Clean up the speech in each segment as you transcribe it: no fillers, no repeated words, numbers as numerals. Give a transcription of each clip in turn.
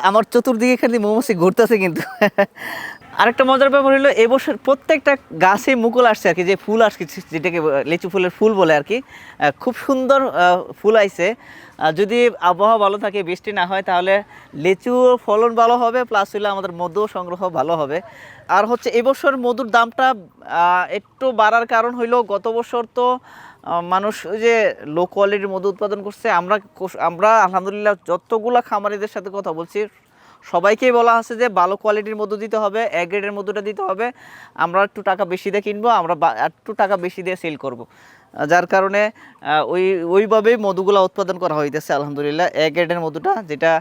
আমার চতুর্দিকে খালি মৌমাছি ঘুরতেছে কিন্তু। আরেকটা মজার ব্যাপার হলো এবছর প্রত্যেকটা গাছে মুকুল আসছে আর কি, যে ফুল আসছে যেটাকে লিচু ফুলের ফুল বলে আর কি। খুব সুন্দর ফুল আইছে। যদি আবহাওয়া ভালো থাকে, বৃষ্টি না হয়, তাহলে লিচু ফলন ভালো হবে, প্লাস হলে আমাদের মধু সংগ্রহ ভালো হবে। আর হচ্ছে এবছর মধুর দামটা একটু বাড়ার কারণ হইলো গত বছর তো মানুষ ওই যে লো কোয়ালিটির মধু উৎপাদন করছে। আমরা আলহামদুলিল্লাহ যতগুলা খামারিদের সাথে কথা বলছি সবাইকেই বলা আছে যে ভালো কোয়ালিটির মধু দিতে হবে, এ গ্রেডের মধুটা দিতে হবে। আমরা একটু টাকা বেশি দিয়ে কিনবো, আমরা একটু টাকা বেশি দিয়ে সেল করব। যার কারণে ওইভাবেই মধুগুলো উৎপাদন করা হইতেছে আলহামদুলিল্লাহ। এ গ্রেডের মধুটা যেটা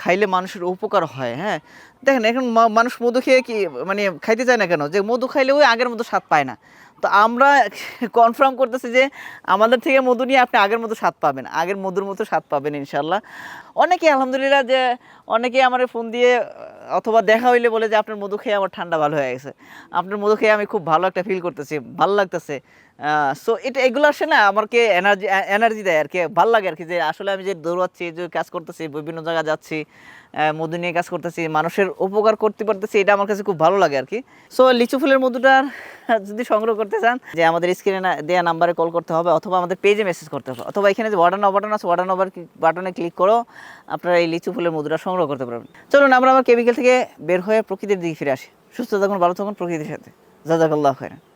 খাইলে মানুষের উপকার হয়। হ্যাঁ, দেখেন এখন মানুষ মধু খেয়ে কি মানে খাইতে চায় না কেন, যে মধু খাইলে ওই আগের মতো স্বাদ পায় না। তো আমরা কনফার্ম করতেছি যে আমাদের থেকে মধু নিয়ে আপনি আগের মতো স্বাদ পাবেন, আগের মধুর মতো স্বাদ পাবেন ইনশাল্লাহ। অনেকেই আলহামদুলিল্লাহ যে অনেকেই আমার ফোন দিয়ে অথবা দেখা হইলে বলে যে আপনার মধু খেয়ে আমার ঠান্ডা ভালো হয়ে গেছে, আপনার মধু খেয়ে আমি খুব ভালো একটা ফিল করতেছি, ভালো লাগতেছে। সো এগুলো আসে না আমাকে এনার্জি দেয় আর কি, ভালো লাগে আর কি, যে আসলে আমি যে দৌড়াচ্ছি, যে কাজ করতেছি, বিভিন্ন জায়গায় যাচ্ছি, মধু নিয়ে কাজ করতেছি, মানুষের উপকার করতে পারতেছি, এটা আমার কাছে খুব ভালো লাগে আর কি। সো লিচু ফুলের মধুটা যদি সংগ্রহ করতে চান, যে আমাদের স্ক্রিনে দেওয়া নাম্বারে কল করতে হবে, অথবা আমাদের পেজে মেসেজ করতে হবে, অথবা এখানে যে অর্ডার নাও বাটন আছে, অর্ডার নাও বাটনে ক্লিক করো, আপনারা এই লিচু ফুলের মধুটা সংগ্রহ করতে পারবেন। চলুন আমরা আবার কেমিক্যাল থেকে বের হয়ে প্রকৃতির দিকে ফিরে আসি। সুস্থ থাকুন, ভালো থাকুন প্রকৃতির সাথে। জাযাকাল্লাহু খাইরান।